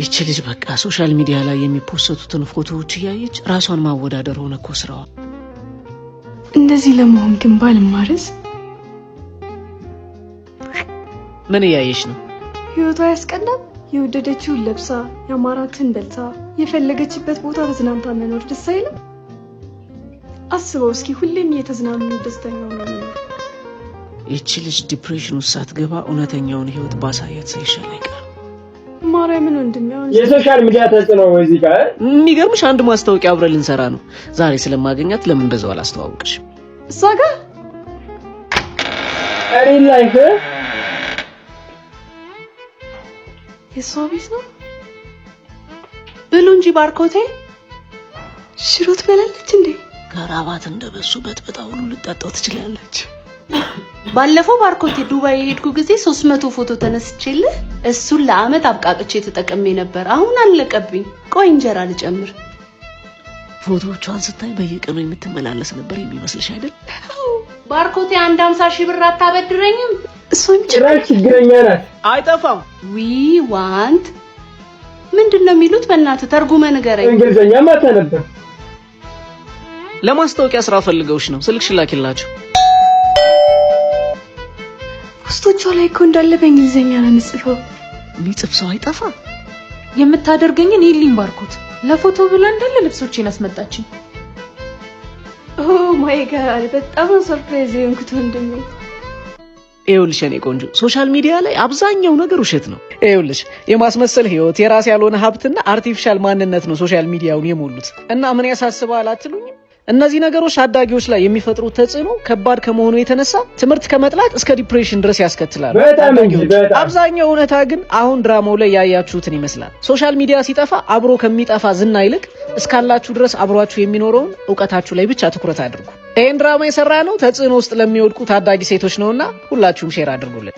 ይቺ ልጅ በቃ ሶሻል ሚዲያ ላይ የሚፖስቱትን ፎቶዎች እያየች ራሷን ማወዳደር ሆነ እኮ ስራዋ። እንደዚህ ለመሆን ግን ባልማርስ። ምን እያየሽ ነው? ህይወቷ ያስቀናል። የወደደችውን ለብሳ ያማራትን በልታ የፈለገችበት ቦታ ተዝናንታ መኖር ደስ አይልም? አስበው እስኪ ሁሌም እየተዝናኑ ደስተኛ ሆነው መኖር። ይቺ ልጅ ዲፕሬሽን ውስጥ ሳትገባ እውነተኛውን ህይወት ባሳያት ሳይሻል አይቀርም። ማርያምን ወንድሜው የሶሻል ሚዲያ ተጽዕኖ ወይዚ ጋር የሚገርምሽ አንድ ማስታወቂያ አብረን ልንሰራ ነው። ዛሬ ስለማገኛት ለምን በዛው አላስተዋውቅሽ? እሷ ጋር ሪል ላይፍ የሷ ቤት ነው ብሉ እንጂ ባርኮቴ ሽሮ ትበላለች እንዴ? ከራባት እንደበሱ በጥብጣ ሁሉ ልጠጣው ትችላለች። ባለፈው ባርኮቴ ዱባይ የሄድኩ ጊዜ 300 ፎቶ ተነስቼልህ እሱን ለአመት አብቃቅቼ ተጠቅሜ ነበር። አሁን አለቀብኝ። ቆይ እንጀራ ልጨምር። ፎቶዎቿን ስታይ በየቀኑ የምትመላለስ ነበር የሚመስልሽ አይደል? ባርኮቴ 150,000 ብር አታበድረኝም? እሷም ጭራሽ ችግረኛ ናት። አይጠፋም። ዊ ዋንት ምንድነው የሚሉት? በእናትህ ተርጉመ ንገረኝ። እንግሊዘኛ ማታ ነበር። ለማስታወቂያ ስራ ፈልገውሽ ነው። ስልክሽ ላኪላቸው። ፖስቶቿ ላይ እኮ እንዳለ በእንግሊዘኛ ነው የምጽፈው። የሚጽፍ ሰው አይጠፋ። የምታደርገኝን ይልኝ ባርኮት። ለፎቶ ብላ እንዳለ ልብሶቼን አስመጣችኝ። ኦ ማይ ጋድ በጣም ሰርፕራይዝ የሆንኩት ወንድሜ። ይኸውልሽ የኔ ቆንጆ ሶሻል ሚዲያ ላይ አብዛኛው ነገር ውሸት ነው። ይኸውልሽ የማስመሰል ህይወት፣ የራስ ያልሆነ ሀብትና አርቲፊሻል ማንነት ነው ሶሻል ሚዲያውን የሞሉት። እና ምን ያሳስባል አትሉኝም? እነዚህ ነገሮች ታዳጊዎች ላይ የሚፈጥሩት ተጽዕኖ ከባድ ከመሆኑ የተነሳ ትምህርት ከመጥላት እስከ ዲፕሬሽን ድረስ ያስከትላል። አብዛኛው እውነታ ግን አሁን ድራማው ላይ ያያችሁትን ይመስላል። ሶሻል ሚዲያ ሲጠፋ አብሮ ከሚጠፋ ዝና ይልቅ እስካላችሁ ድረስ አብሯችሁ የሚኖረውን እውቀታችሁ ላይ ብቻ ትኩረት አድርጉ። ይሄን ድራማ የሰራ ነው ተጽዕኖ ውስጥ ለሚወድቁ ታዳጊ ሴቶች ነውና ሁላችሁም ሼር አድርጉልን።